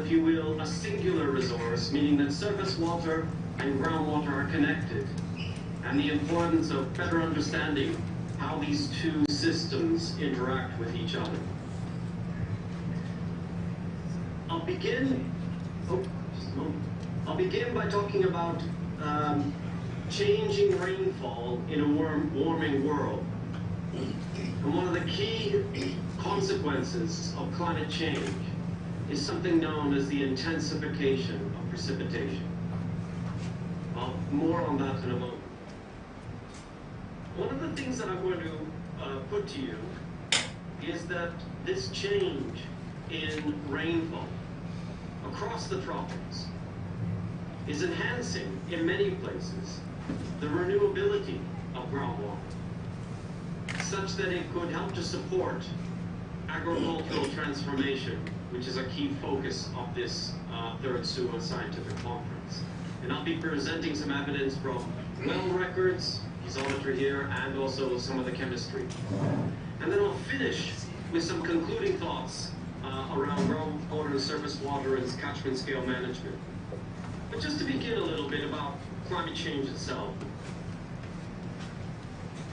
if you will, a singular resource, meaning that surface water and groundwater are connected, and the importance of better understanding how these two systems interact with each other. I'll begin by talking about changing rainfall in a warming world. And one of the key consequences of climate change is something known as the intensification of precipitation. More on that in a moment. One of the things that I'm going to put to you is that this change in rainfall across the tropics is enhancing, in many places, the renewability of groundwater, such that it could help to support agricultural transformation, which is a key focus of this third SUA scientific conference. And I'll be presenting some evidence from well records, piezometry here, and also some of the chemistry. And then I'll finish with some concluding thoughts around groundwater and surface water and catchment scale management. But just to begin a little bit about climate change itself.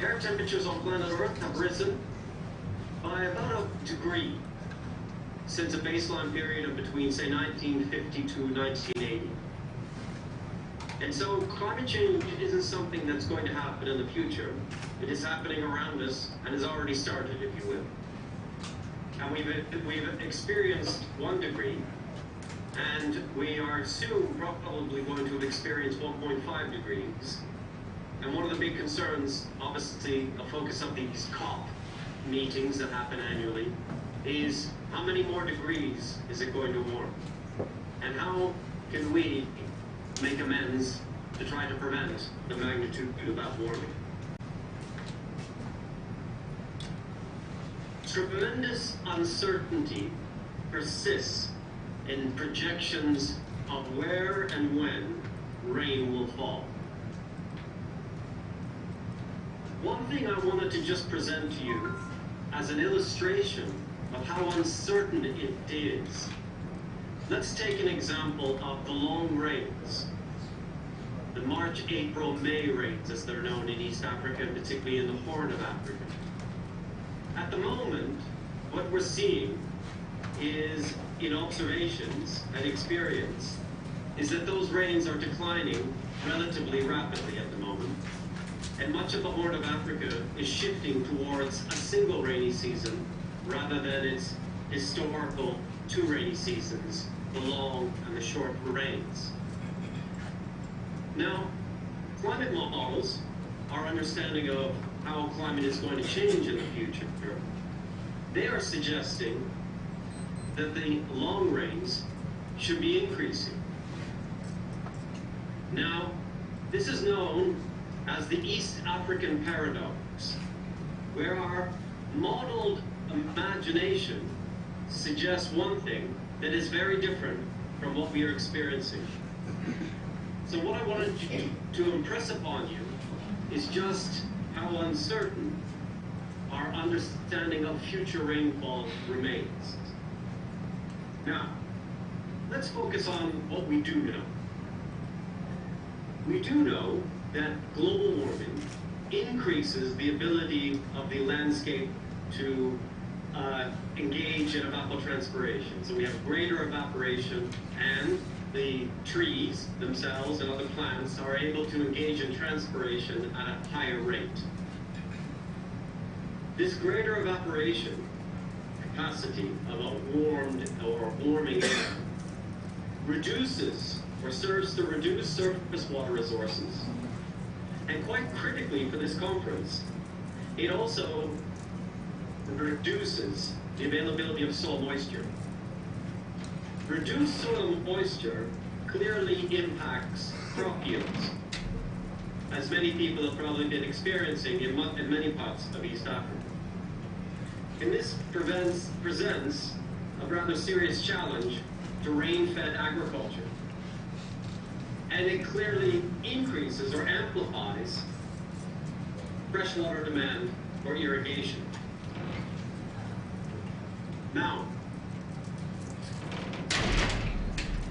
Air temperatures on planet Earth have risen by about a degree since a baseline period of between, say, 1950 to 1980. And so climate change isn't something that's going to happen in the future. It is happening around us and has already started, if you will. And we've experienced 1 degree, and we are soon probably going to have experienced 1.5 degrees. And one of the big concerns, obviously, a focus of these COP meetings that happen annually, is how many more degrees is it going to warm? And how can we make amends to try to prevent the magnitude of that warming? Tremendous uncertainty persists in projections of where and when rain will fall. One thing I wanted to just present to you as an illustration of how uncertain it is. Let's take an example of the long rains, the March, April, May rains, as they're known in East Africa, and particularly in the Horn of Africa. At the moment, what we're seeing is, in observations and experience, is that those rains are declining relatively rapidly at the moment. And much of the Horn of Africa is shifting towards a single rainy season rather than its historical 2 rainy seasons, the long and the short rains. Now, climate models, our understanding of how climate is going to change in the future, they are suggesting that the long rains should be increasing. Now, this is known as the East African paradox, where our modeled imagination suggests one thing that is very different from what we are experiencing. So what I wanted to impress upon you is just how uncertain our understanding of future rainfall remains. Now, let's focus on what we do know. We do know that global warming increases the ability of the landscape to engage in evapotranspiration. So we have greater evaporation, and the trees themselves and other plants are able to engage in transpiration at a higher rate. This greater evaporation capacity of a warmed or warming air reduces or serves to reduce surface water resources. And quite critically for this conference, it also reduces the availability of soil moisture. Reduced soil moisture clearly impacts crop yields, as many people have probably been experiencing in many parts of East Africa. And this presents a rather serious challenge to rain-fed agriculture. And it clearly increases or amplifies freshwater demand for irrigation. Now,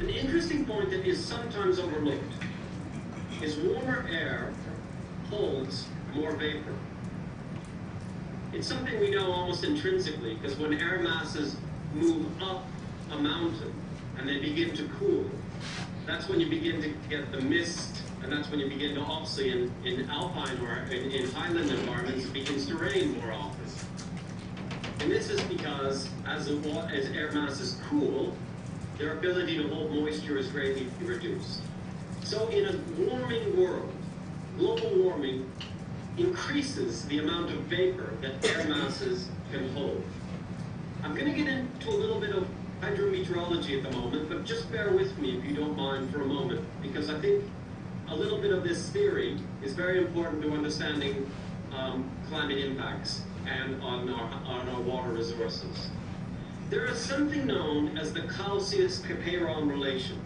An interesting point that is sometimes overlooked is warmer air holds more vapor. It's something we know almost intrinsically, because when air masses move up a mountain and they begin to cool, that's when you begin to get the mist, and that's when you begin to, obviously, in alpine or in highland environments, it begins to rain more often. And this is because as air masses cool, their ability to hold moisture is greatly reduced. So in a warming world, global warming increases the amount of vapor that air masses can hold. I'm going to get into a little bit of hydrometeorology at the moment, but just bear with me if you don't mind for a moment, because I think a little bit of this theory is very important to understanding climate impacts and on our water resources. There is something known as the Celsius-Capeyron relation.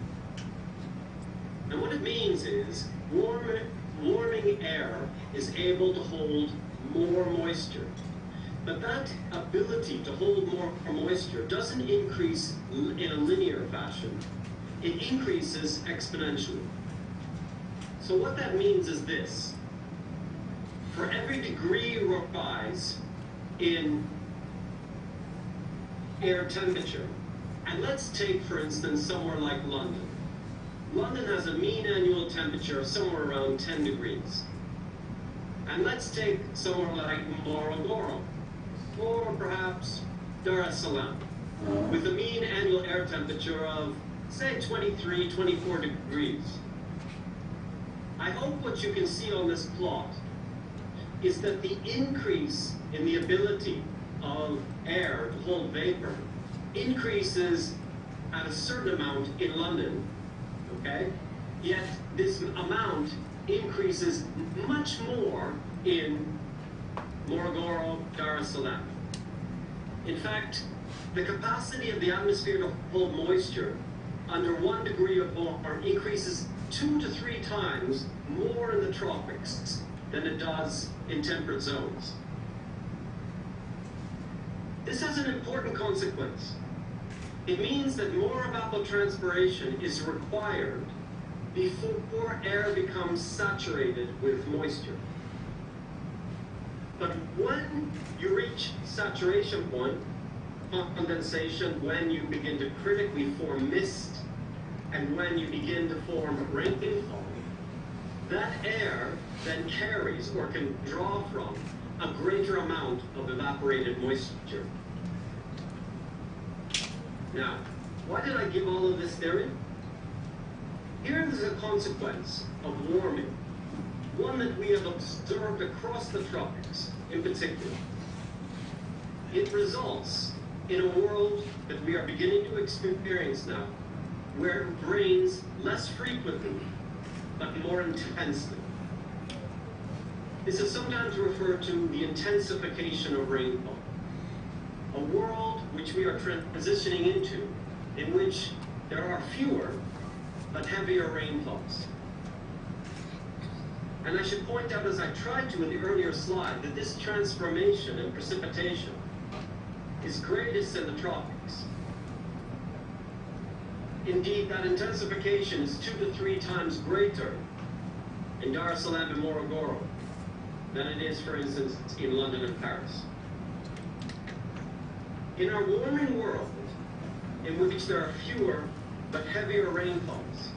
And what it means is warming air is able to hold more moisture. But that ability to hold more moisture doesn't increase in a linear fashion. It increases exponentially. So what that means is this. For every degree rise in air temperature, and let's take, for instance, somewhere like London. London has a mean annual temperature of somewhere around 10 degrees. And let's take somewhere like Morogoro, or perhaps Dar es Salaam, with a mean annual air temperature of, say, 23, 24 degrees. I hope what you can see on this plot is that the increase in the ability of air to hold vapor increases at a certain amount in London, okay? Yet this amount increases much more in Morogoro, Dar es Salaam. In fact, the capacity of the atmosphere to hold moisture under 1 degree of warmth increases 2 to 3 times more in the tropics than it does in temperate zones. This has an important consequence. It means that more evapotranspiration is required before air becomes saturated with moisture. But when you reach saturation point, condensation, when you begin to critically form mist, and when you begin to form rainfall, that air then carries or can draw from a greater amount of evaporated moisture. Now, why did I give all of this theory? Here is a consequence of warming, one that we have observed across the tropics in particular. It results in a world that we are beginning to experience now, where it rains less frequently, but more intensely. This is sometimes referred to the intensification of rainfall. A world which we are transitioning into, in which there are fewer but heavier rainfalls. And I should point out, as I tried to in the earlier slide, that this transformation in precipitation is greatest in the tropics. Indeed, that intensification is 2 to 3 times greater in Dar es Salaam and Morogoro than it is, for instance, in London and Paris. In our warming world, in which there are fewer but heavier rainfalls,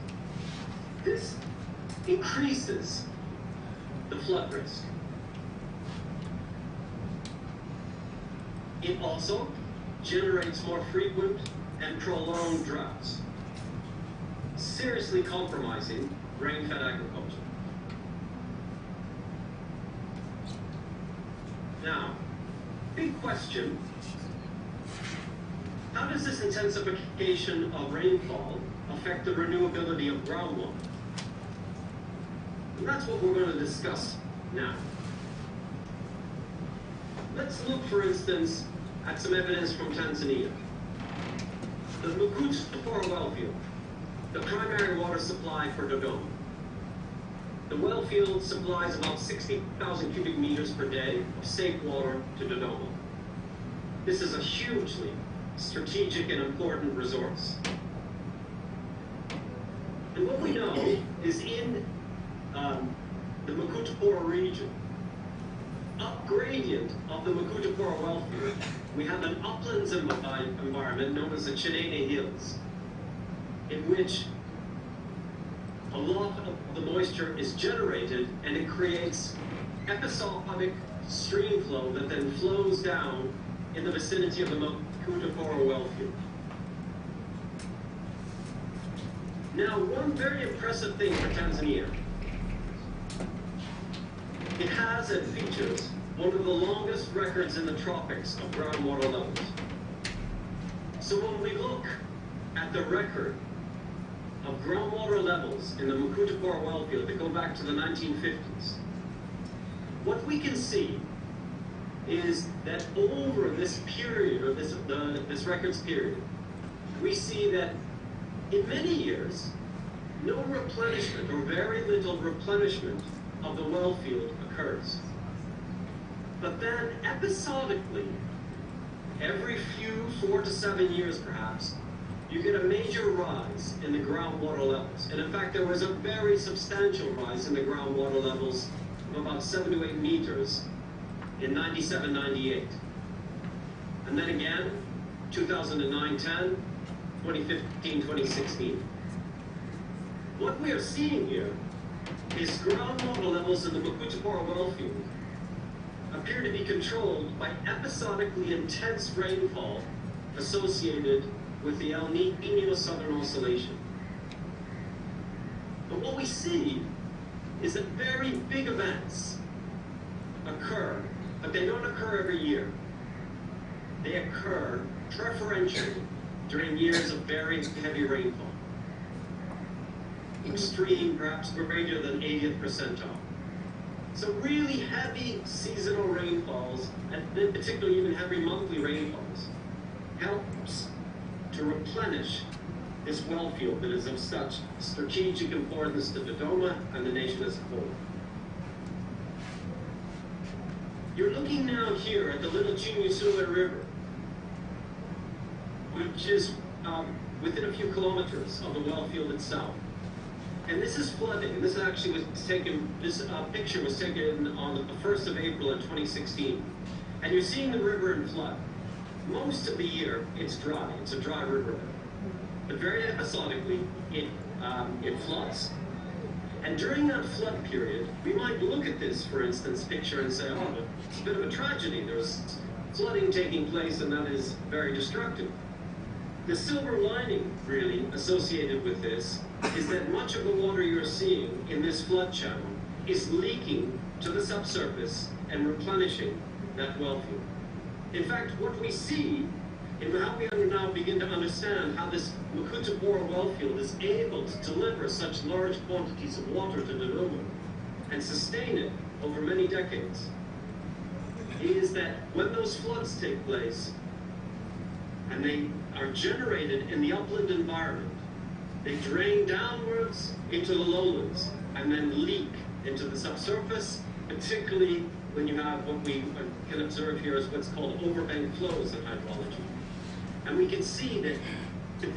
this increases the flood risk. It also generates more frequent and prolonged droughts, seriously compromising rain-fed agriculture. Now, big question, how does this intensification of rainfall affect the renewability of groundwater? And that's what we're going to discuss now. Let's look, for instance, at some evidence from Tanzania. The Mukutupora well field, the primary water supply for Dodoma. The well field supplies about 60,000 cubic meters per day of safe water to Dodoma. This is a hugely strategic and important resource. And what we know is in the Makutupora region, up gradient of the Makutupora well field, we have an uplands environment known as the Chinene Hills, in which a lot of the moisture is generated and it creates episodic stream flow that then flows down in the vicinity of the Makutupora well field. Now, one very impressive thing for Tanzania, it has and features one of the longest records in the tropics of groundwater levels. So when we look at the record of groundwater levels in the Makutupora well field that go back to the 1950s, what we can see is that over this period, or this records period, we see that in many years, no replenishment or very little replenishment of the well field occurs. But then episodically, every few 4 to 7 years perhaps, you get a major rise in the groundwater levels. And in fact, there was a very substantial rise in the groundwater levels of about 7 to 8 meters in 97, 98. And then again, 2009, 10, 2015, 2016. What we are seeing here is groundwater levels in the Makutupora well field appear to be controlled by episodically intense rainfall associated with the El Niño Southern Oscillation. But what we see is that very big events occur, but they don't occur every year. They occur preferentially during years of very heavy rainfall. Extreme, perhaps greater than 80th percentile. So really heavy seasonal rainfalls, and in particular even heavy monthly rainfalls, helps to replenish this well field that is of such strategic importance to Dodoma and the nation as a whole. You're looking now here at the Little Chinyusuwe River, which is within a few kilometers of the well field itself. And this is flooding, and this actually was taken, this picture was taken on the 1st of April in 2016. And you're seeing the river in flood. Most of the year, it's dry. It's a dry river. But very episodically, it floods. And during that flood period, we might look at this, for instance, picture and say, oh, it's a bit of a tragedy. There's flooding taking place, and that is very destructive. The silver lining, really, associated with this is that much of the water you're seeing in this flood channel is leaking to the subsurface and replenishing that well field. In fact, what we see, and how we now begin to understand how this Makutupora well field is able to deliver such large quantities of water to Dodoma and sustain it over many decades, is that when those floods take place, and they are generated in the upland environment, they drain downwards into the lowlands and then leak into the subsurface, particularly when you have what we can observe here as what's called overbank flows in hydrology. And we can see that,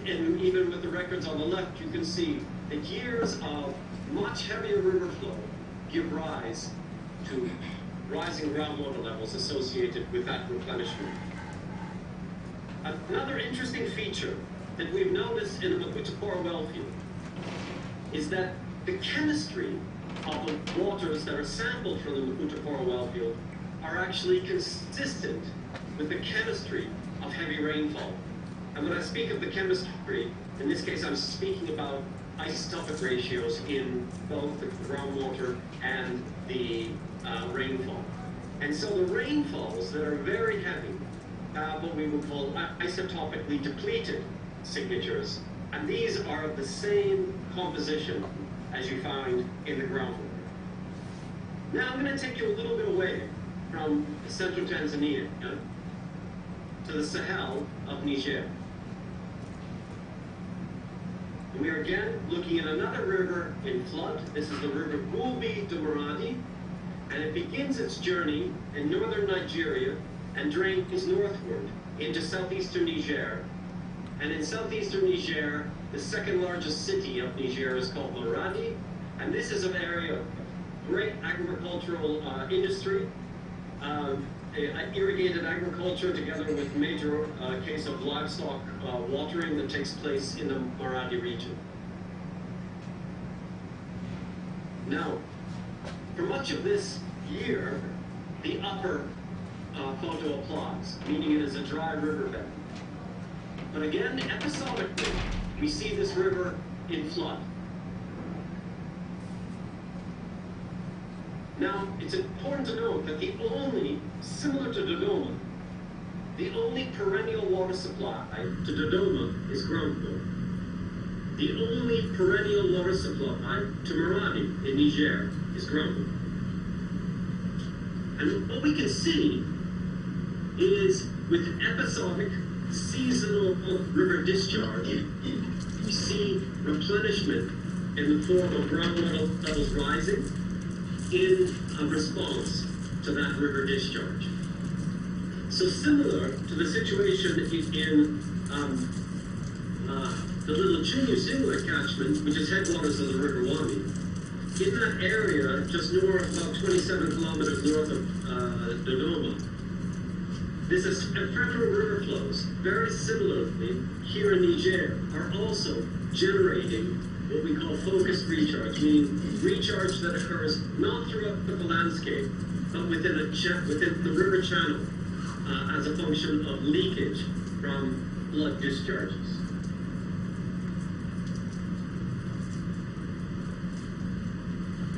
and even with the records on the left, you can see that years of much heavier river flow give rise to rising groundwater levels associated with that replenishment. Another interesting feature that we've noticed in the Makutupora well field is that the chemistry of the waters that are sampled from the Makutupora well field are actually consistent with the chemistry of heavy rainfall. And when I speak of the chemistry, in this case I'm speaking about isotopic ratios in both the groundwater and the rainfall. And so the rainfalls that are very heavy have what we would call isotopically depleted signatures, and these are of the same composition as you find in the groundwater. Now I'm going to take you a little bit away from central Tanzania to the Sahel of Niger. And we are again looking at another river in flood. This is the river Gulbi de Maradi, and it begins its journey in northern Nigeria and drains northward into southeastern Niger. And in southeastern Niger, The second largest city of Niger is called Maradi, and this is an area of great agricultural industry, irrigated agriculture together with major case of livestock watering that takes place in the Maradi region. Now, for much of this year, the upper photo applies, meaning it is a dry riverbed. But again, episodically, we see this river in flood. Now, it's important to note that similar to Dodoma, the only perennial water supply to Dodoma is groundwater. The only perennial water supply to Maradi in Niger is groundwater. And what we can see is with episodic seasonal river discharge, we see replenishment in the form of groundwater levels rising in a response to that river discharge. So similar to the situation in the Little Chinyu catchment, which is headwaters of the River Wami, in that area, just north, about 27 kilometers north of Dodoma, this is ephemeral river flows, very similarly, here in Niger, are also generating what we call focused recharge, meaning recharge that occurs not throughout the landscape, but within the river channel as a function of leakage from blood discharges.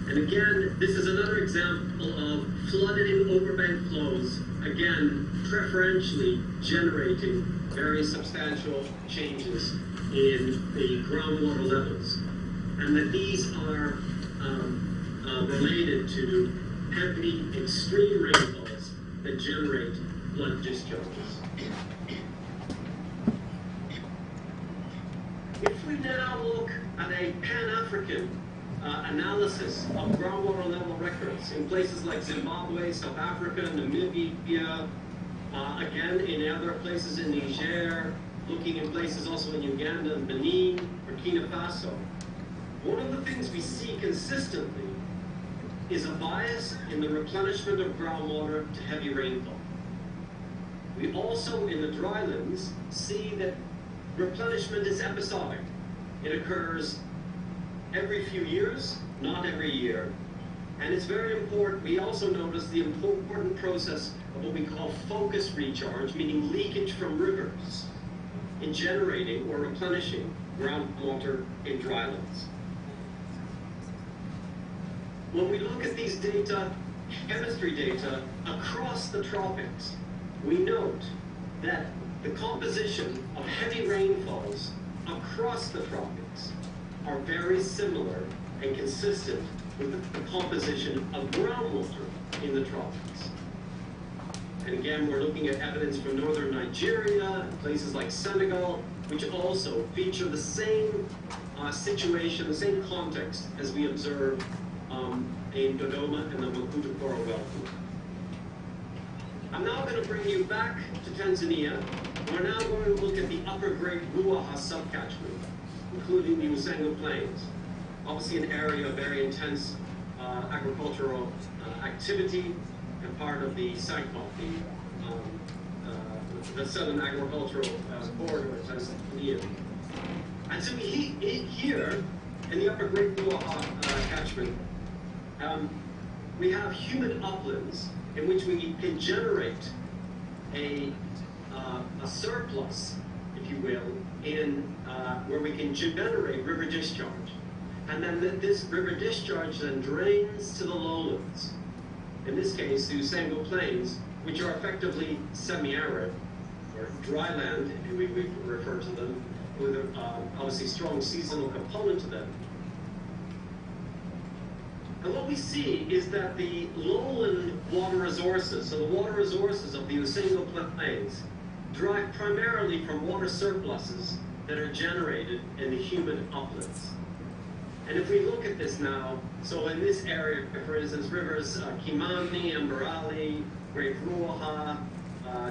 And again, this is another example of flooding overbank flows, again, preferentially generating very substantial changes in the groundwater levels. And that these are related to heavy, extreme rainfalls that generate blood discharges. If we now look at a Pan-African analysis of groundwater level records in places like Zimbabwe, South Africa, Namibia, again in other places in Niger, looking in places also in Uganda and Benin, Burkina Faso, one of the things we see consistently is a bias in the replenishment of groundwater to heavy rainfall. We also, in the drylands, see that replenishment is episodic. It occurs every few years, not every year. And it's very important. We also notice the important process of what we call focused recharge, meaning leakage from rivers, in generating or replenishing groundwater in drylands. When we look at these data, chemistry data, across the tropics, we note that the composition of heavy rainfalls across the tropics are very similar and consistent with the composition of groundwater in the tropics. And again, we're looking at evidence from northern Nigeria and places like Senegal, which also feature the same situation, the same context as we observe in Dodoma and the Makutupora Wellfield. I'm now going to bring you back to Tanzania. We're now going to look at the upper Great Ruaha subcatchment, including the Usengo Plains. Obviously an area of very intense agricultural activity and part of the SAGCOP, the Southern Agricultural Corridor of Tanzania. And so here, in the upper Great Ruaha catchment, we have humid uplands in which we can generate a surplus, if you will, in where we can generate river discharge. And then this river discharge then drains to the lowlands. In this case, the Usengo Plains, which are effectively semi-arid, or dry land, we refer to them, with obviously strong seasonal component to them. And what we see is that the lowland water resources, so the water resources of the Usengo Plains, derive primarily from water surpluses that are generated in the humid uplands. And if we look at this now, so in this area, for instance, rivers Kimani, Ambarali, Great Ruaha,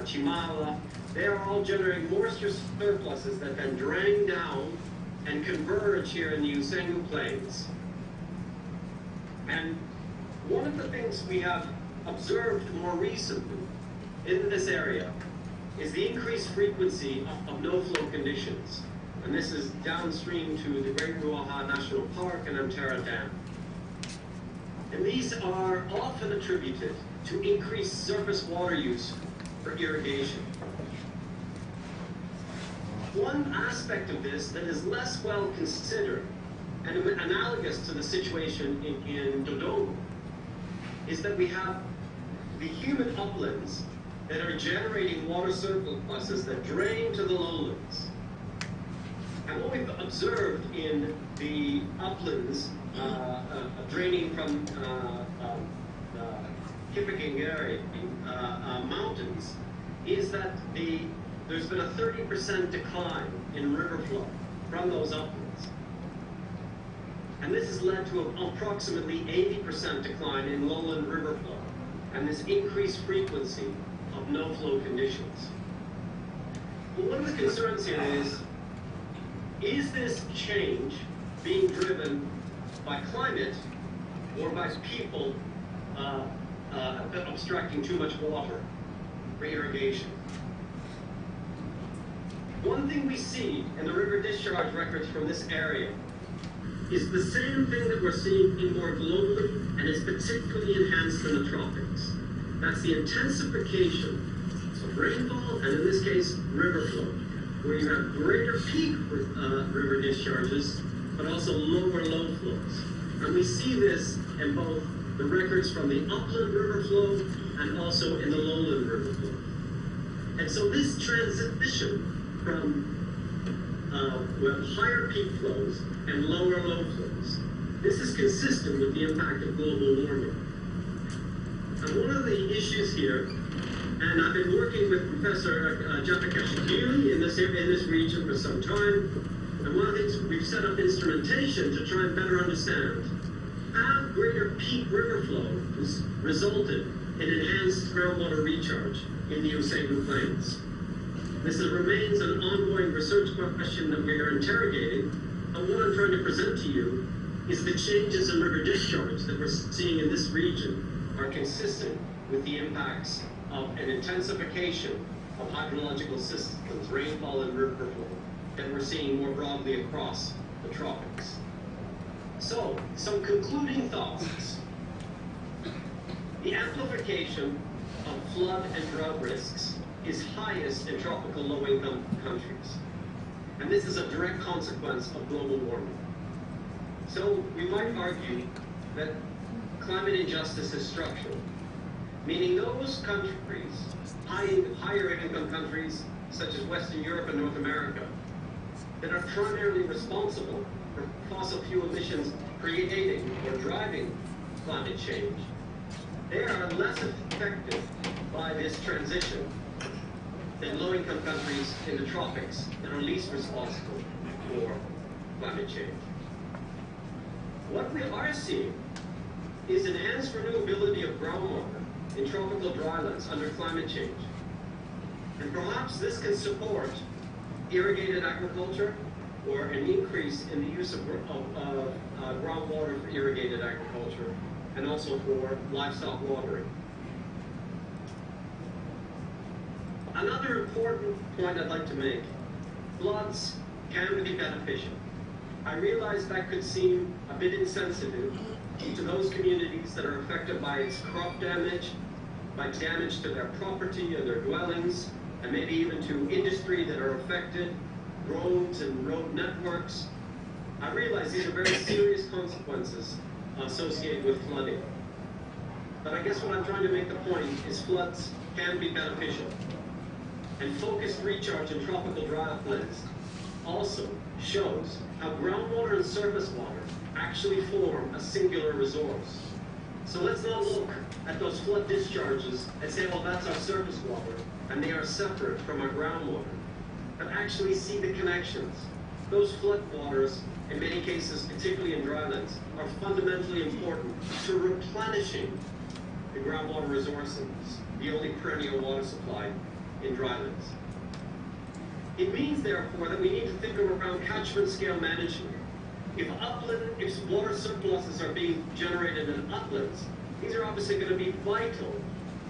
Chimala, they are all generating moisture surpluses that then drain down and converge here in the Usengu Plains. And one of the things we have observed more recently in this area is the increased frequency of no-flow conditions. And this is downstream to the Great Ruaha National Park and Antara Dam. And these are often attributed to increased surface water use for irrigation. One aspect of this that is less well considered and analogous to the situation in Dodongo is that we have the humid uplands that are generating water surpluses that drain to the lowlands. And what we've observed in the uplands draining from Kipikingari mountains is that there's been a 30% decline in river flow from those uplands. And this has led to an approximately 80% decline in lowland river flow and this increased frequency of no-flow conditions. Well, one of the concerns here is this change being driven by climate or by people abstracting too much water for irrigation? One thing we see in the river discharge records from this area is the same thing that we're seeing more globally, and is particularly enhanced in the tropics. That's the intensification of rainfall, and in this case, river flow, where you have greater peak river discharges, but also lower low flows. And we see this in both the records from the upland river flow and also in the lowland river flow. And so this transition from higher peak flows and lower low flows, this is consistent with the impact of global warming. And one of the issues here, and I've been working with Professor Japakashikili in this region for some time, and one of the things we've set up instrumentation to try and better understand how greater peak river flow has resulted in enhanced groundwater recharge in the Usengu Plains. This remains an ongoing research question that we are interrogating, but what I'm trying to present to you is the changes in river discharge that we're seeing in this region are consistent with the impacts of an intensification of hydrological systems, rainfall and river flow, that we're seeing more broadly across the tropics. So, some concluding thoughts. The amplification of flood and drought risks is highest in tropical low-income countries. And this is a direct consequence of global warming. So we might argue that climate injustice is structural, meaning those countries, higher income countries such as Western Europe and North America, that are primarily responsible for fossil fuel emissions creating or driving climate change, they are less affected by this transition than low-income countries in the tropics that are least responsible for climate change. What we are seeing is enhanced renewability of groundwater in tropical drylands under climate change. And perhaps this can support irrigated agriculture or an increase in the use of groundwater for irrigated agriculture and also for livestock watering. Another important point I'd like to make, floods can be beneficial. I realize that could seem a bit insensitive to those communities that are affected by its crop damage, by damage to their property and their dwellings, and maybe even to industry that are affected, roads and road networks. I realize these are very serious consequences associated with flooding. But I guess what I'm trying to make the point is floods can be beneficial. And focused recharge in tropical drylands also shows how groundwater and surface water actually form a singular resource. So let's not look at those flood discharges and say, well, that's our surface water, and they are separate from our groundwater. But actually see the connections. Those flood waters, in many cases, particularly in drylands, are fundamentally important to replenishing the groundwater resources, the only perennial water supply in drylands. It means, therefore, that we need to think around catchment scale management. If water surpluses are being generated in uplands, these are obviously going to be vital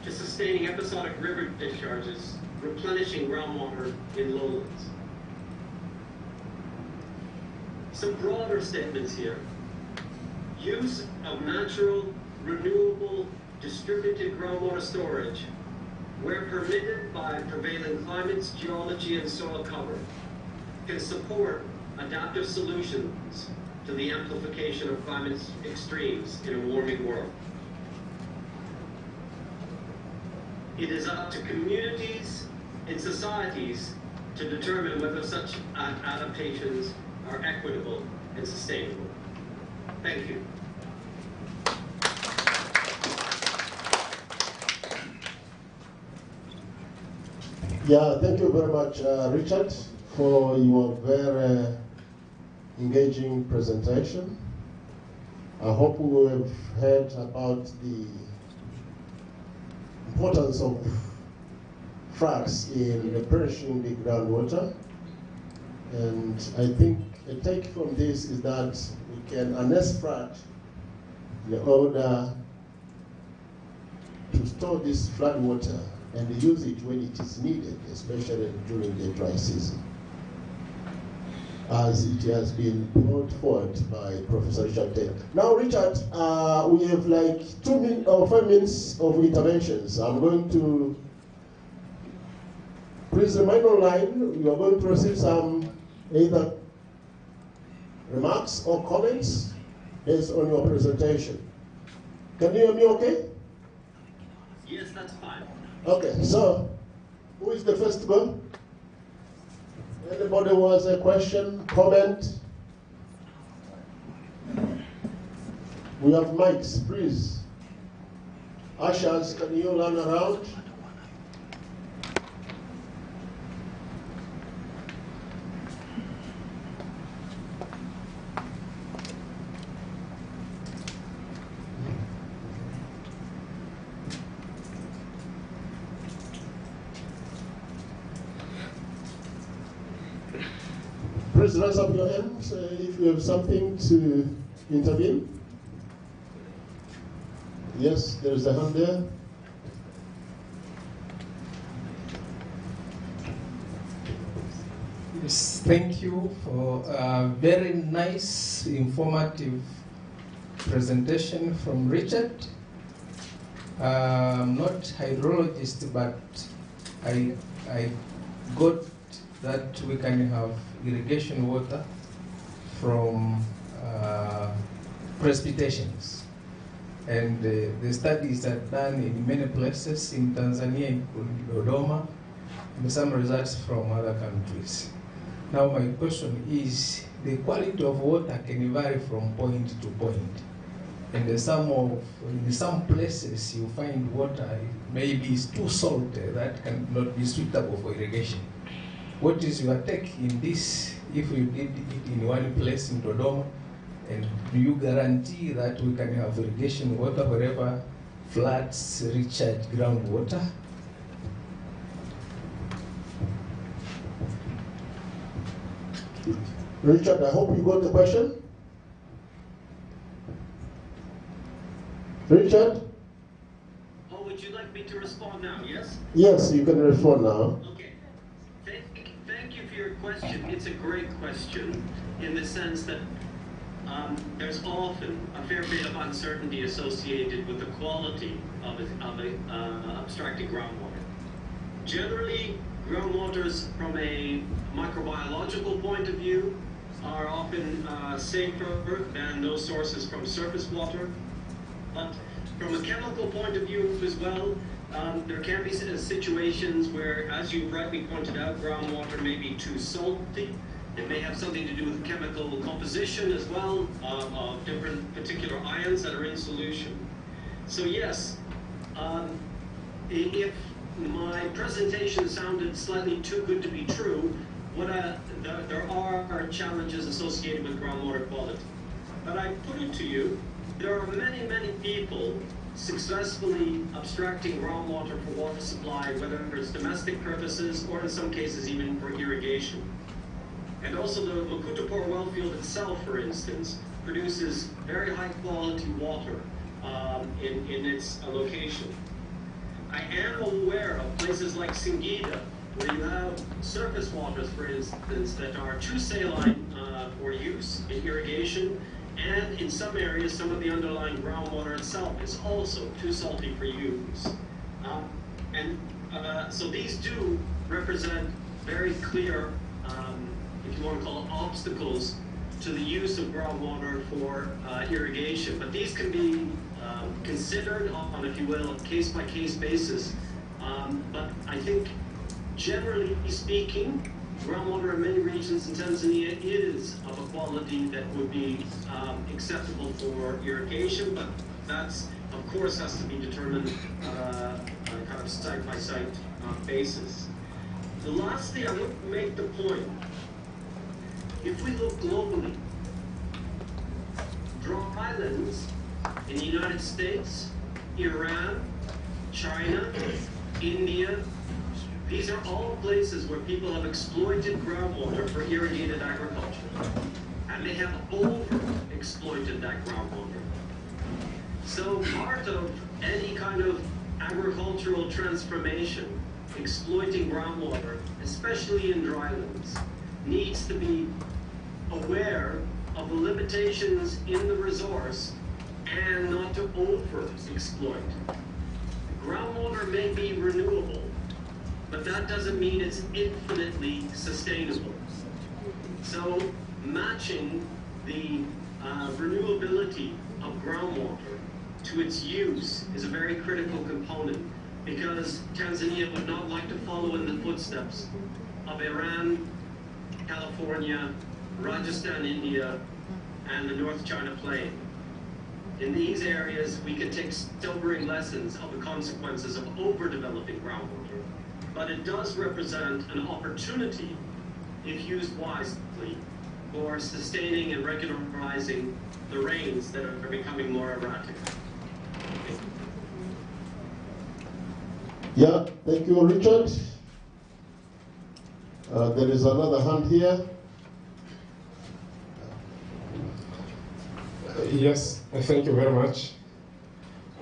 to sustaining episodic river discharges, replenishing groundwater in lowlands. Some broader statements here. Use of natural, renewable, distributed groundwater storage, where permitted by prevailing climates, geology, and soil cover, can support adaptive solutions to the amplification of climate extremes in a warming world. It is up to communities and societies to determine whether such adaptations are equitable and sustainable. Thank you. Yeah, thank you very much, Richard, for your very engaging presentation. I hope we have heard about the importance of fracs in replenishing the groundwater. And I think a take from this is that we can harness frac in order to store this flood water and use it when it is needed, especially during the dry season, as it has been brought forward by Professor Richard Taylor. Now, Richard, we have like 2 or 5 minutes of interventions. I'm going to, please remain online. You are going to receive some either remarks or comments based on your presentation. Can you hear me okay? Yes, that's fine. Okay, so who is the first to go? Anybody who has a question, comment? We have mics, please. Ushers, can you run around? Please raise up your hand if you have something to intervene. Yes, there is a hand there. Yes, thank you for a very nice, informative presentation from Richard. I'm not hydrologist, but I got that we can have irrigation water from precipitations. And the studies are done in many places in Tanzania, including Dodoma, and some results from other countries. Now my question is, the quality of water can vary from point to point. And in some places you find water maybe is too salty that cannot be suitable for irrigation. What is your take in this, if you did it in one place in Dodoma, and do you guarantee that we can have irrigation water wherever floods recharge groundwater? Richard, I hope you got the question. Richard? Oh, would you like me to respond now, yes? Yes, you can respond now. Okay. Thank you for your question. It's a great question in the sense that there's often a fair bit of uncertainty associated with the quality of abstracted groundwater. Generally, groundwaters from a microbiological point of view are often safer than those sources from surface water. But from a chemical point of view as well, there can be situations where, as you rightly pointed out, groundwater may be too salty. It may have something to do with chemical composition as well, of different particular ions that are in solution. So yes, if my presentation sounded slightly too good to be true, there are challenges associated with groundwater quality. But I put it to you, there are many, many people successfully abstracting groundwater for water supply, whether it's domestic purposes or in some cases even for irrigation. And also the Makutapur well field itself, for instance, produces very high quality water in its location. I am aware of places like Singida, where you have surface waters, for instance, that are too saline for use in irrigation, and in some areas, some of the underlying groundwater itself is also too salty for use. So these do represent very clear, if you want to call it, obstacles to the use of groundwater for irrigation. But these can be considered on, if you will, a case-by-case basis. But I think, generally speaking, groundwater in many regions in Tanzania is of a quality that would be acceptable for irrigation, but that's, of course, has to be determined on a kind of site-by-site basis. The last thing I would make the point, if we look globally, drylands in the United States, Iran, China, India, these are all places where people have exploited groundwater for irrigated agriculture, and they have over-exploited that groundwater. So part of any kind of agricultural transformation, exploiting groundwater, especially in drylands, needs to be aware of the limitations in the resource and not to over-exploit. Groundwater may be renewable, but that doesn't mean it's infinitely sustainable. So matching the renewability of groundwater to its use is a very critical component, because Tanzania would not like to follow in the footsteps of Iran, California, Rajasthan, India, and the North China Plain. In these areas, we can take sobering lessons of the consequences of overdeveloping groundwater, but it does represent an opportunity, if used wisely, for sustaining and regularizing the rains that are becoming more erratic. Yeah, thank you, Richard. There is another hand here. Yes, thank you very much.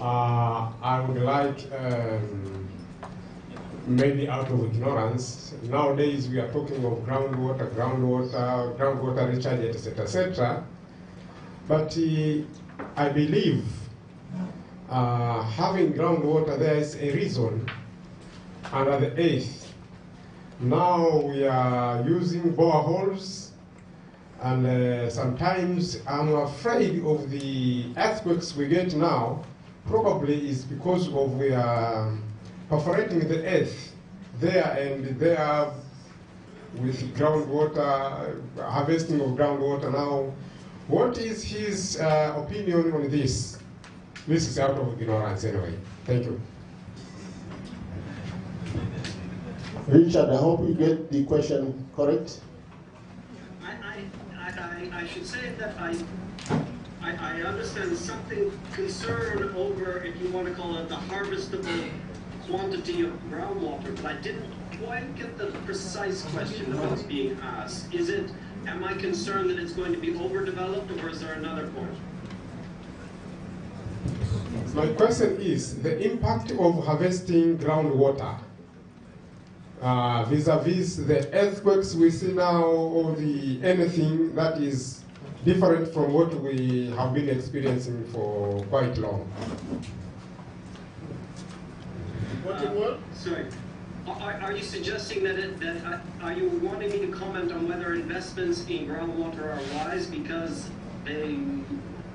I would like, maybe out of ignorance, nowadays we are talking of groundwater recharge, etc., etc. But I believe having groundwater, there is a reason under the earth. Now we are using boreholes, and sometimes I'm afraid of the earthquakes we get now. Probably is because of we are perforating the earth there and there with groundwater, harvesting of groundwater now. What is his opinion on this? This is out of ignorance anyway. Thank you. Richard, I hope you get the question correct. I should say that I understand something concern over, if you want to call it, the harvestable quantity of groundwater, but I didn't quite get the precise question that was being asked. Is it, am I concerned that it's going to be overdeveloped, or is there another point? My question is the impact of harvesting groundwater vis-a-vis the earthquakes we see now, or anything that is different from what we have been experiencing for quite long. Sorry. Are you suggesting that are you wanting me to comment on whether investments in groundwater are wise because they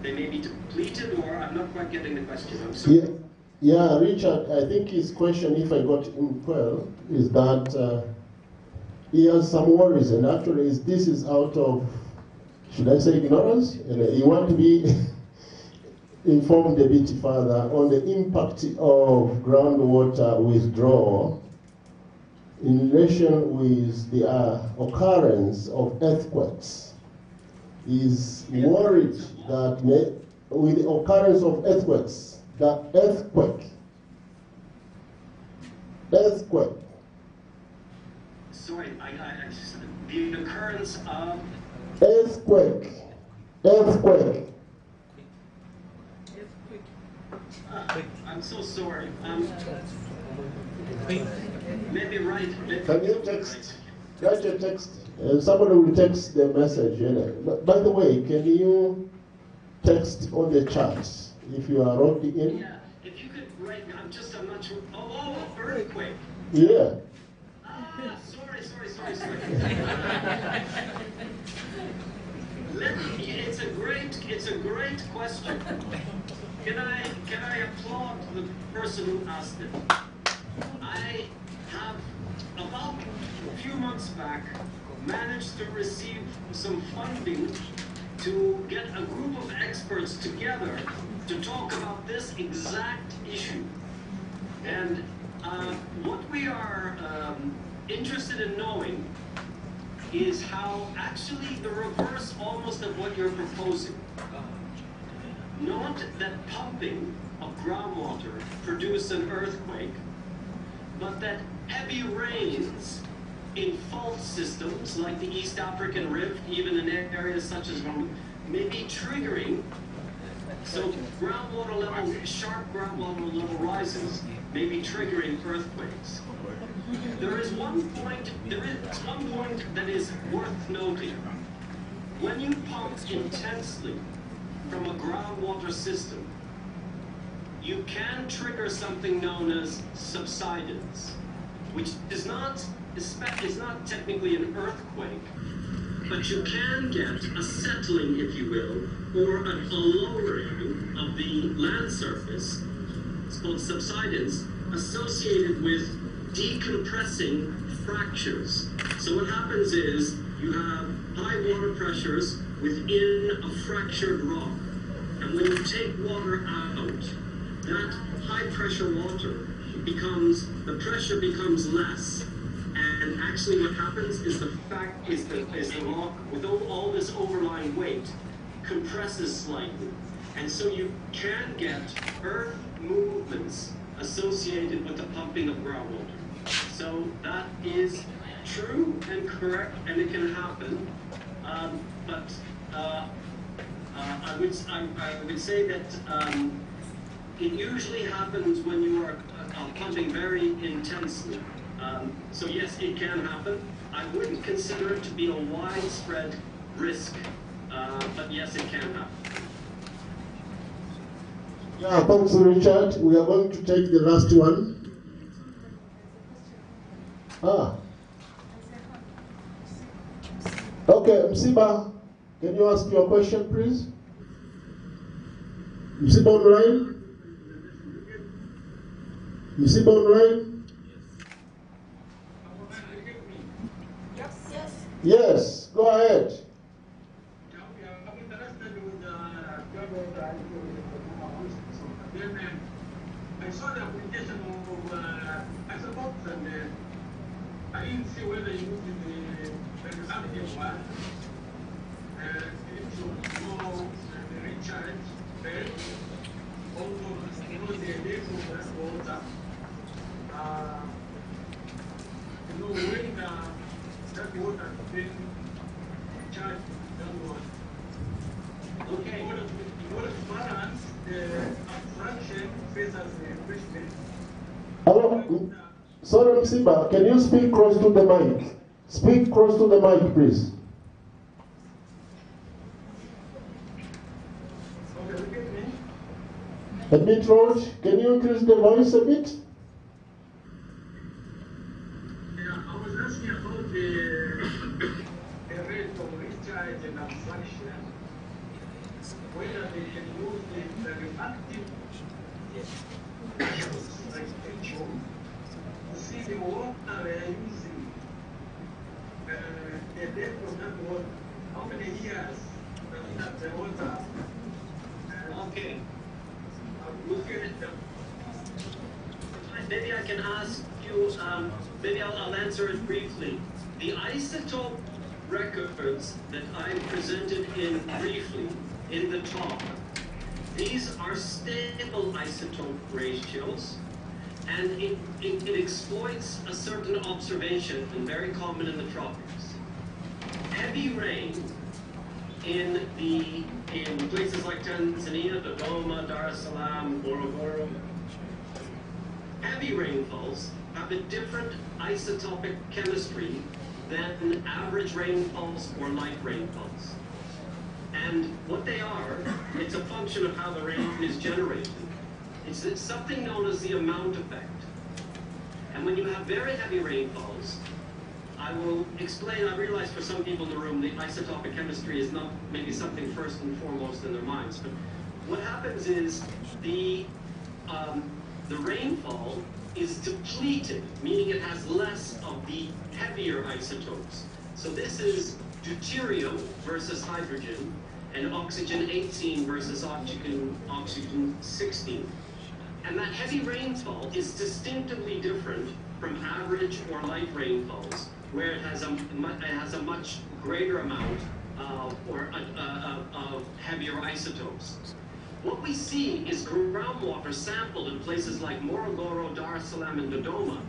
may be depleted, or I'm not quite getting the question? I'm sorry. Yeah, Richard, I think his question, if I got him well, is that he has some worries, and actually this is out of, should I say, ignorance? And he wants to be informed a bit further on the impact of groundwater withdrawal in relation with the occurrence of earthquakes. He's worried that with the occurrence of earthquakes, The earthquake. Earthquake. Sorry, the occurrence of Earthquake. Earthquake. I'm so sorry. Maybe right. Can you text? Write a text. Somebody will text the message. You know. By the way, can you text on the chat if you are already in? Yeah, if you could write, I'm not sure. Oh, earthquake. Yeah. Sorry. It's a great question. Can I applaud the person who asked it? I have, about a few months back, managed to receive some funding to get a group of experts together to talk about this exact issue. And what we are interested in knowing is how actually the reverse almost of what you're proposing. Not that pumping of groundwater produce an earthquake, but that heavy rains in fault systems like the East African Rift, even in areas such as Rome, may be triggering. So groundwater level, sharp groundwater level rises may be triggering earthquakes. There is one point that is worth noting. When you pump intensely from a groundwater system, you can trigger something known as subsidence, which is not technically an earthquake, but you can get a settling, if you will, or a lowering of the land surface. It's called subsidence, associated with decompressing fractures. So what happens is you have high water pressures within a fractured rock. And when you take water out, that high pressure water the pressure becomes less. And actually what happens is the rock, with all this overlying weight, compresses slightly. And so you can get earth movements associated with the pumping of groundwater. So that is true and correct, and it can happen. I would say that it usually happens when you are pumping very intensely. So yes, it can happen. I wouldn't consider it to be a widespread risk, but yes, it can happen. Yeah, thanks, Richard. We are going to take the last one. Okay, Msiba, can you ask your question, please? Msiba online? Msiba online? Yes, go ahead. I saw the application of isotopes and I didn't see whether you used the representative one. It should know the recharge rate, also know the depth of that water. When that water has been charged downward. Okay. In order to balance the abstraction versus the enrichment. Hello? Sorry, Msiba, can you speak close to the mic? Speak close to the mic, please. Okay, look at me. A bit loud. Can you increase the voice a bit? Yeah, I was asking about the rate of recharge and abstraction, whether they can use the reactive like tritium to see the water they are using, the depth of that water, how many years that the water. Okay. Look at them. Maybe I can ask you, maybe I'll answer it briefly. The isotope records that I presented in briefly in the talk, These are stable isotope ratios, and it exploits a certain observation, very common in the tropics. Heavy rain in places like Tanzania, Dodoma, Dar es Salaam, Morogoro, heavy rainfalls have a different isotopic chemistry than average rainfalls or light rainfalls. And what they are, it's a function of how the rain is generated. It's something known as the amount effect. And when you have very heavy rainfalls, I will explain, I realize for some people in the room, the isotopic chemistry is not maybe something first and foremost in their minds, but what happens is the rainfall is depleted, meaning it has less of the heavier isotopes. So this is deuterium versus hydrogen, and oxygen 18 versus oxygen 16. And that heavy rainfall is distinctively different from average or light rainfalls, where it has a much greater amount of heavier isotopes. What we see is groundwater sampled in places like Morogoro, Dar es Salaam, and Dodoma.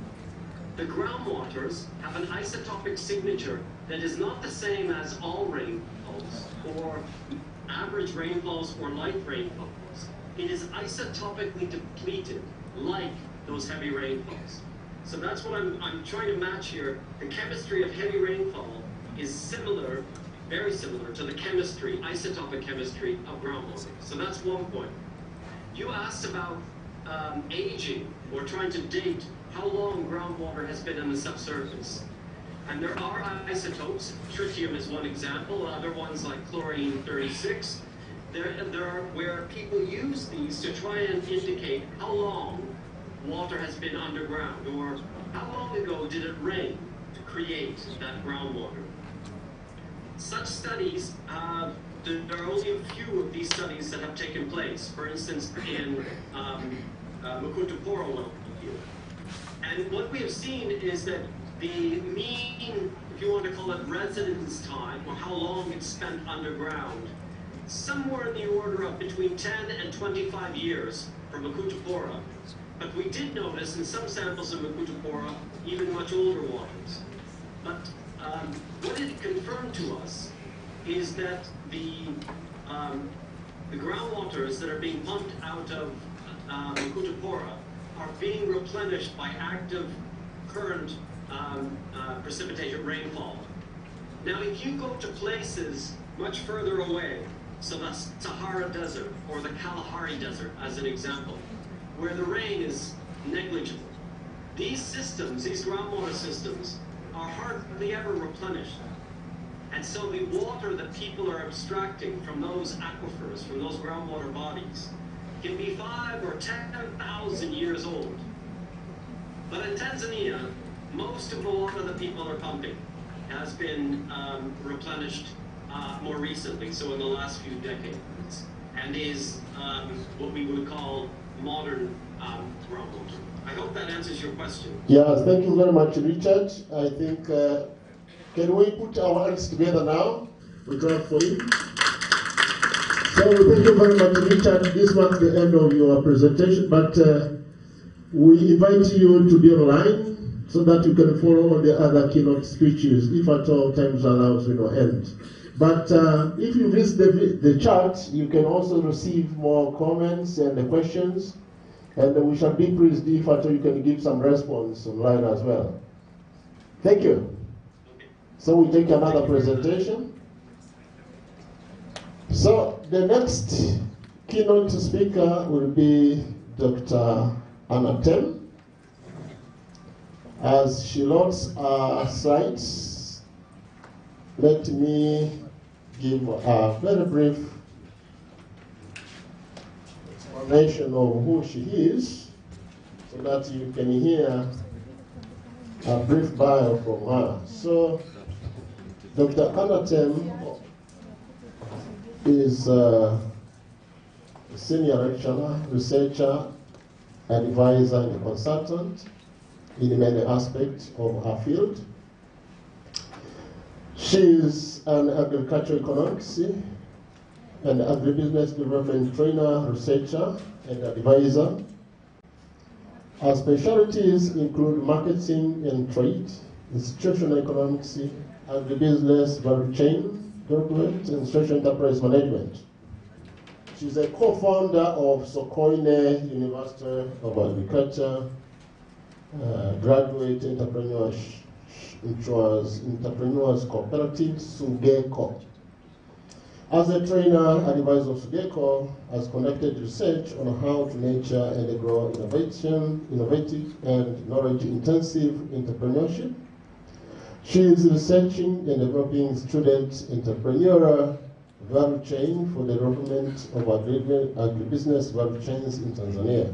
The groundwaters have an isotopic signature that is not the same as all rainfalls, or average rainfalls, or light rainfalls. It is isotopically depleted, like those heavy rainfalls. So that's what I'm trying to match here. The chemistry of heavy rainfall is similar, very similar to the chemistry, isotopic chemistry of groundwater. So that's one point. You asked about aging, or trying to date how long groundwater has been in the subsurface. And there are isotopes. Tritium is one example. Other ones like chlorine-36. There are where people use these to try and indicate how long water has been underground, or how long ago did it rain to create that groundwater. Such studies, there are only a few of these studies that have taken place. For instance, in Mukutuporo well here. And what we have seen is that the mean, if you want to call it residence time, or how long it's spent underground, somewhere in the order of between 10 and 25 years for Mukutupora. But we did notice in some samples of Mukutupora even much older waters. But what it confirmed to us is that the groundwaters that are being pumped out of Mukutupora are being replenished by active current precipitation rainfall. Now, if you go to places much further away, so the Sahara Desert or the Kalahari Desert as an example, where the rain is negligible, these systems, these groundwater systems, are hardly ever replenished. And so the water that people are abstracting from those aquifers, from those groundwater bodies, can be 5 or 10,000 years old. But in Tanzania, most of the water that people are pumping has been replenished more recently, so in the last few decades, and is what we would call modern groundwater. I hope that answers your question. Yes, thank you very much, Richard. I think, can we put our hands together now? We clap for you. So thank you very much, Richard. This was the end of your presentation, but we invite you to be online so that you can follow all the other keynote speeches, if at all times allows, end. But if you visit the chat, you can also receive more comments and questions, and we shall be pleased if at all you can give some response online as well. Thank you. So we take another presentation. So the next keynote speaker will be Dr. Anna Tem. As she loads our slides, let me give a very brief explanation of who she is, so that you can hear a brief bio from her. So, Dr. Anna Tem is a senior lecturer, researcher, advisor, and consultant in many aspects of her field. She is an agricultural economist an agribusiness development trainer, researcher, and advisor. Our specialties include marketing and trade, institutional economics, agribusiness, value chain, development, and social enterprise management. She's a co-founder of SOKOINE University of Agriculture, graduate entrepreneurs cooperative, SUGECO. As a trainer, advisor of SUGECO has conducted research on how to nurture and grow innovative and knowledge-intensive entrepreneurship. She is researching and developing student entrepreneurial value chain for the development of agribusiness value chains in Tanzania.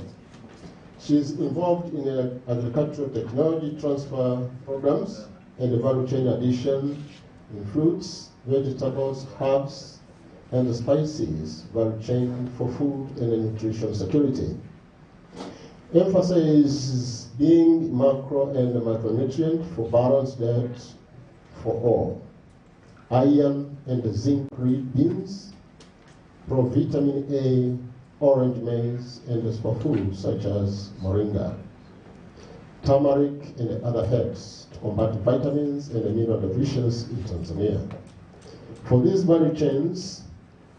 She is involved in agricultural technology transfer programs and value chain addition in fruits, vegetables, herbs, and spices value chain for food and nutrition security. Emphasizes being macro and micronutrient for balanced diet for all. Iron and zinc beans, provitamin A, orange maize, and superfoods such as moringa, turmeric, and other herbs to combat vitamins and mineral deficiencies in Tanzania. For these value chains,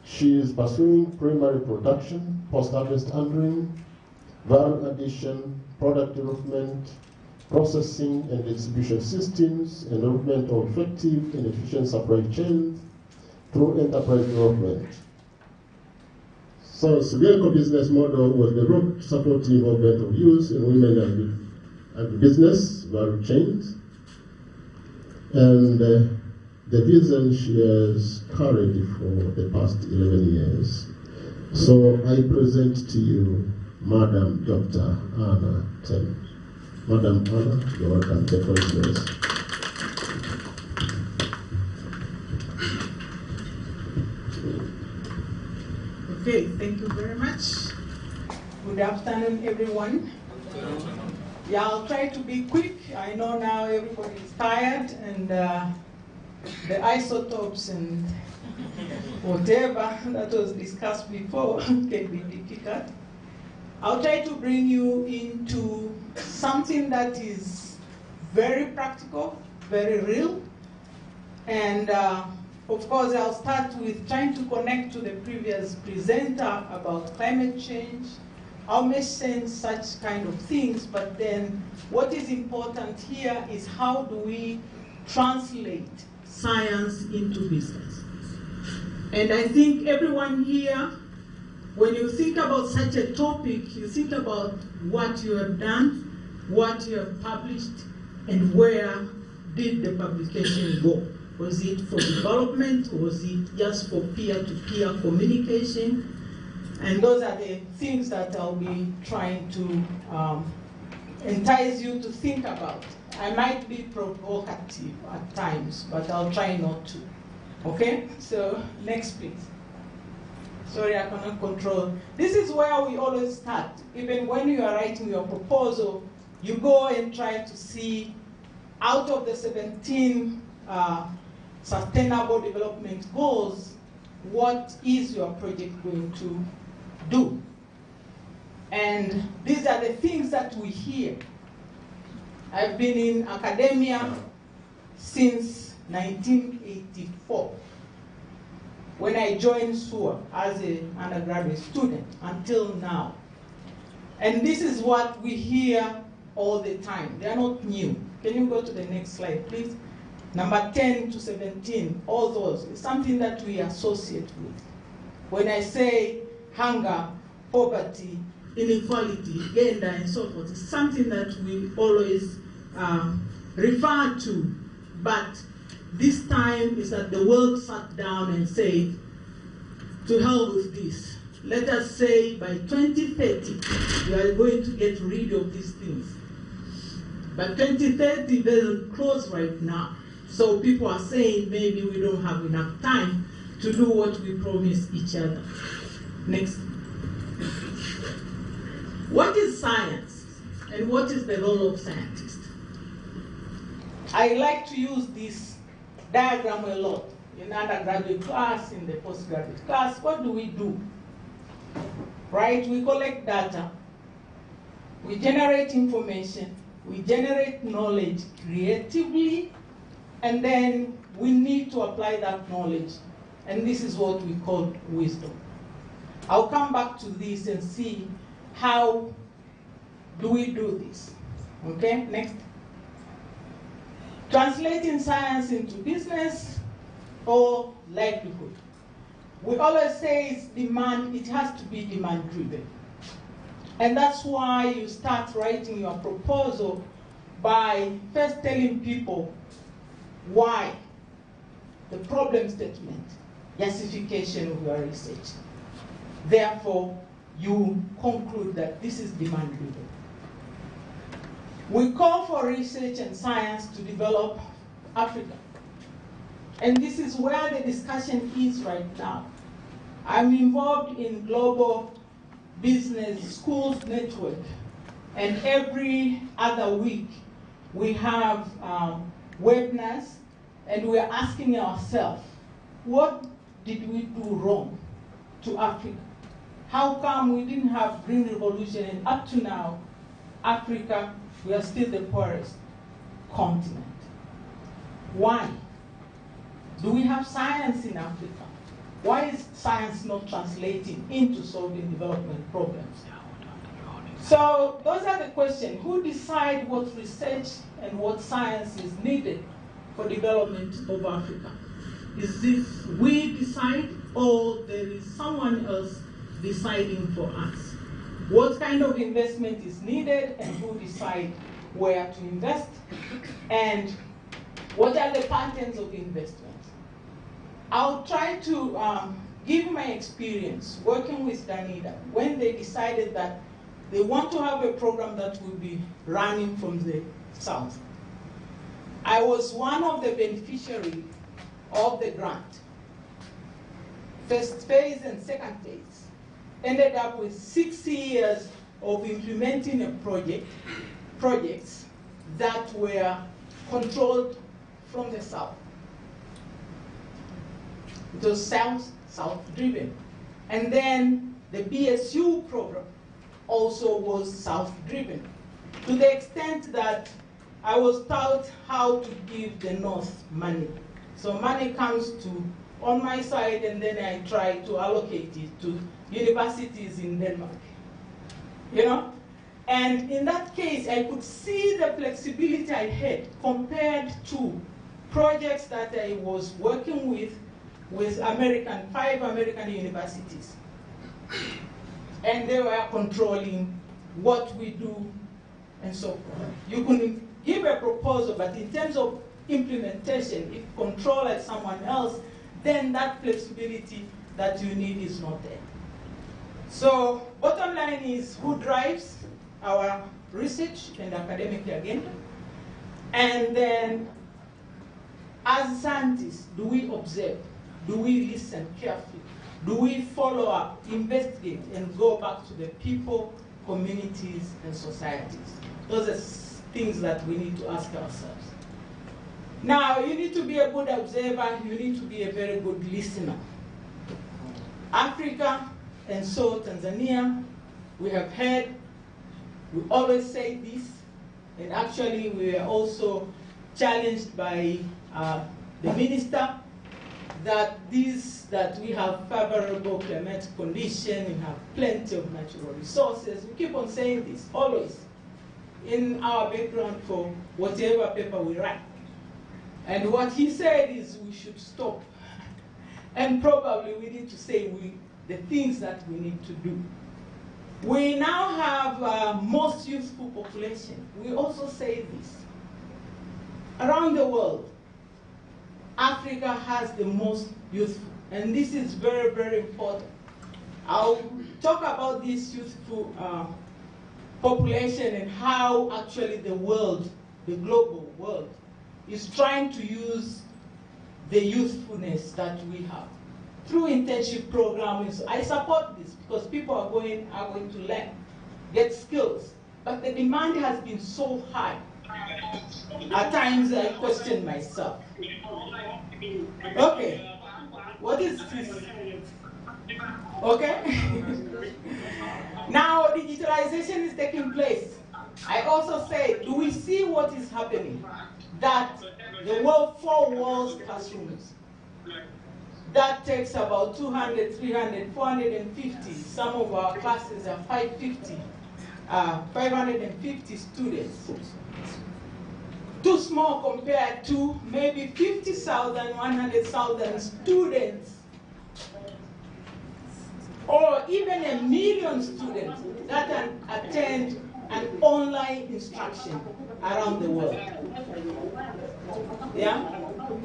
she is pursuing primary production, post-harvest handling, value addition, product development, processing and distribution systems, and development of effective and efficient supply chains through enterprise development. So SUGECO business model was developed to support the involvement of youth and women agribusiness value chains, and the vision she has carried for the past 11 years. So I present to you Madam Dr. Anna Ten. Madam Anna, you're welcome. The floor is yours. Okay, thank you very much. Good afternoon, everyone. Yeah, I'll try to be quick. I know now everybody is tired, and the isotopes and whatever that was discussed before can be difficult. I'll try to bring you into something that is very practical, very real, and of course I'll start with trying to connect to the previous presenter about climate change, how make sense such kind of things, but then what is important here is how do we translate science into business. And I think everyone here, when you think about such a topic, you think about what you have done, what you have published, and where did the publication go? Was it for development, or was it just for peer-to-peer communication? And those are the things that I'll be trying to entice you to think about. I might be provocative at times, but I'll try not to. Okay? So, next please. Sorry, I cannot control. This is where we always start. Even when you are writing your proposal, you go and try to see, out of the 17 Sustainable Development Goals, what is your project going to do? And these are the things that we hear. I've been in academia since 1984, when I joined SUA as an undergraduate student until now. And this is what we hear all the time. They are not new. Can you go to the next slide, please? Number 10 to 17, all those, is something that we associate with. When I say hunger, poverty, inequality, gender, and so forth, it's something that we always refer to. But this time is that the world sat down and said, to hell with this. Let us say by 2030, we are going to get rid of these things. But 2030 very close right now. So people are saying maybe we don't have enough time to do what we promised each other. Next. What is science? And what is the role of scientists? I like to use this diagram a lot. in undergraduate class, in the postgraduate class, what do? Right? We collect data, we generate information, we generate knowledge creatively, and then we need to apply that knowledge. And this is what we call wisdom. I'll come back to this and see how do we do this. Okay, next. Translating science into business or livelihood. We always say it's demand, it has to be demand driven. And that's why you start writing your proposal by first telling people why, the problem statement, justification of your research. Therefore, you conclude that this is demand driven. We call for research and science to develop Africa. And this is where the discussion is right now. I'm involved in global business schools network, and every other week we have webinars, and we're asking ourselves, what did we do wrong to Africa? How come we didn't have green revolution, and up to now, Africa, we are still the poorest continent? Why? Do we have science in Africa? Why is science not translating into solving development problems? So those are the questions. Who decides what research and what science is needed for development of Africa? Is this we decide, or there is someone else deciding for us? What kind of investment is needed, and who decides where to invest? And what are the patterns of investment? I'll try to give my experience working with Danida when they decided that they want to have a program that will be running from the south. I was one of the beneficiaries of the grant. First phase and second phase. Ended up with 6 years of implementing a projects that were controlled from the south. It was south-driven. And then the BSU program also was south-driven, to the extent that I was taught how to give the North money. So money comes on my side, and then I try to allocate it to universities in Denmark. You know? And in that case, I could see the flexibility I had compared to projects that I was working with 5 American universities. And they were controlling what we do and so forth. You can give a proposal, but in terms of implementation, if control at someone else, then that flexibility that you need is not there. So bottom line is, who drives our research and academic agenda? And then as scientists, do we observe? Do we listen carefully? Do we follow up, investigate, and go back to the people, communities, and societies? Those are things that we need to ask ourselves. Now, you need to be a good observer, you need to be a very good listener. Africa, and so Tanzania, we have heard, we always say this, and actually we are also challenged by the minister that we have favorable climatic condition, we have plenty of natural resources. We keep on saying this, always, in our background for whatever paper we write. And what he said is we should stop. And probably we need to say the things that we need to do. We now have most youthful population. We also say this. Around the world, Africa has the most youthful, and this is very, very important. I'll talk about this youthful population and how actually the world, the global world, is trying to use the youthfulness that we have through internship programs. I support this because people are going to learn, get skills, but the demand has been so high At times I question myself. Okay, what is this? Okay? Now digitalization is taking place. I also say, do we see what is happening? That the world 4 walls classrooms, that takes about 200, 300, 450. Some of our classes are 550 students. Too small compared to maybe 50,000, 100,000 students, or even 1 million students that can attend an online instruction around the world. Yeah?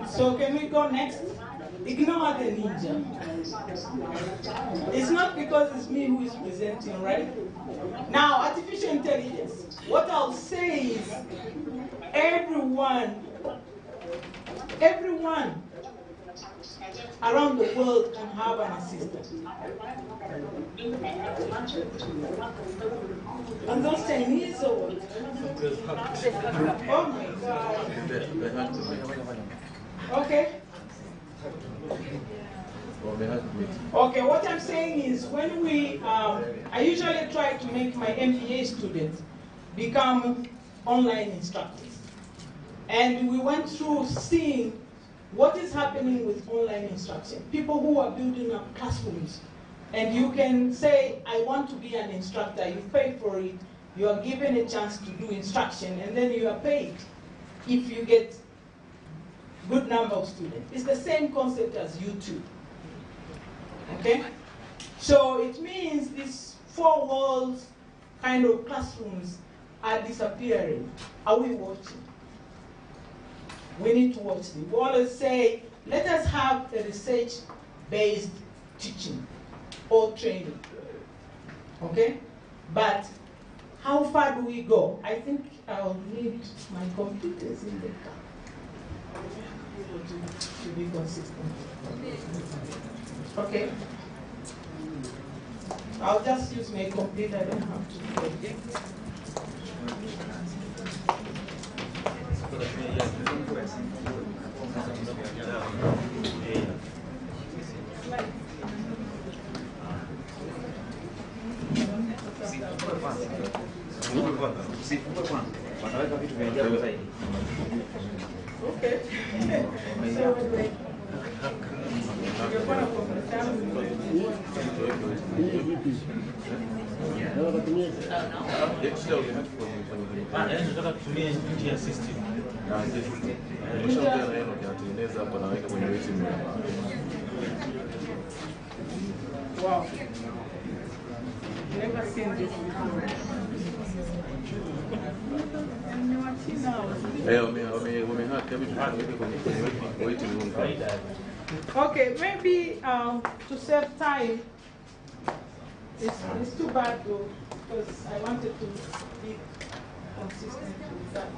So can we go next? Ignore the ninja. It's not because it's me who is presenting, right? Now, artificial intelligence. What I'll say is everyone around the world can have an assistant. And those Chinese or what? Oh my God. Okay. Okay, what I'm saying is when I usually try to make my MBA students become online instructors. And we went through seeing what is happening with online instruction. People who are building up classrooms. And you can say, I want to be an instructor. You pay for it. You are given a chance to do instruction. And then you are paid if you get good number of students. It's the same concept as YouTube. Okay? So it means these 4 walls kind of classrooms are disappearing. Are we watching? We need to watch them. We always say, let us have a research-based teaching or training. Okay? But how far do we go? I think I'll need my computers in the car to be consistent. Okay? I'll just use my computer, I don't have to play. Okay. So, you're going to wow. Never seen this before. Okay, maybe to save time, it's too bad though, because I wanted to be consistent with that.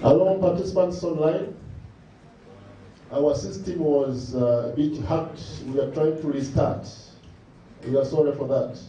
Hello, participants online. Our system was a bit hacked. We are trying to restart. We are sorry for that.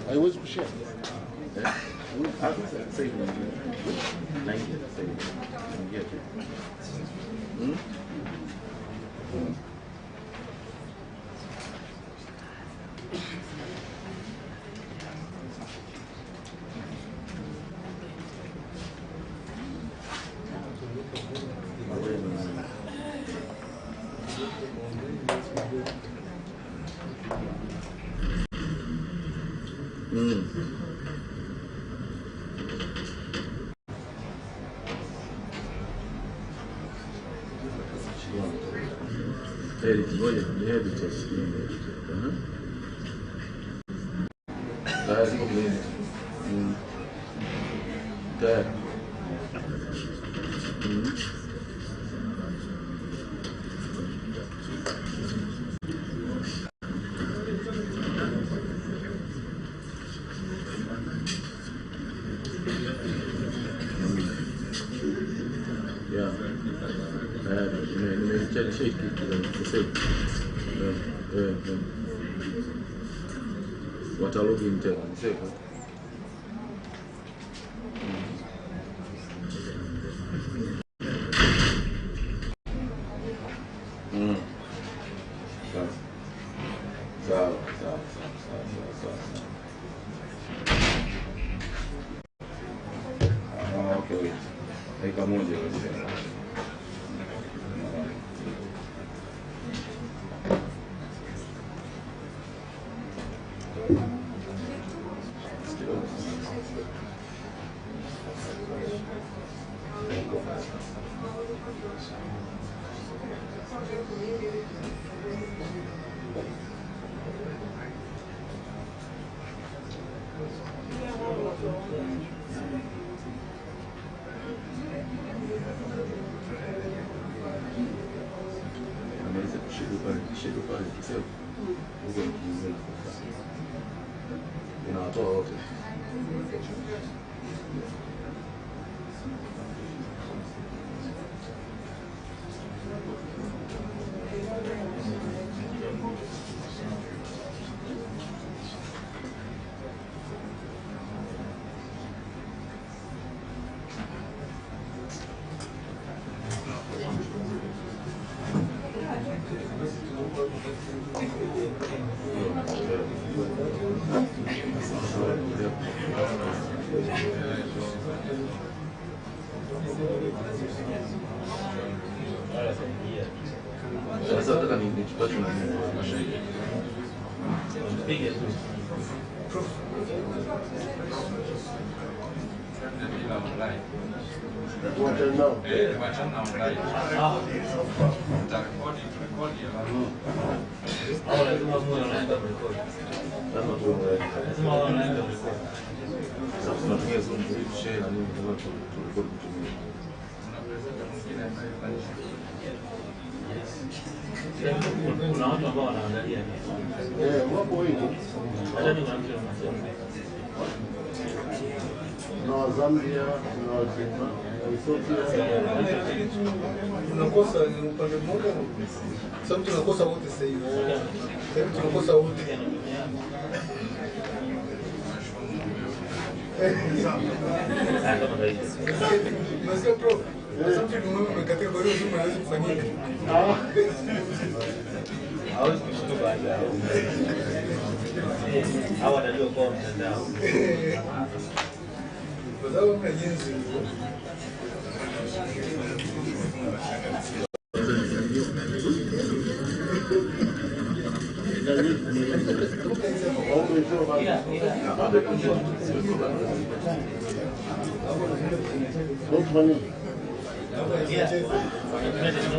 Haiwezi kushare. What are looking to say? Okay, wait. Like a moja. Kuna watu ambao wanaangalia wapo wengi. hata ni wananchi wanasema Na Zambia, na Ethiopia. Tunakosa ni upande mmoja, sababu tunakosa wote sasa hivi. Tunakosa wote. Nasikia prof, asante ni mimi katika kwa hiyo zima hawezi kufanyika. hawezi kushika baada ya hawa wanajua kwa mtandao Kwa sababu kuna jinsi Don't money. yeah.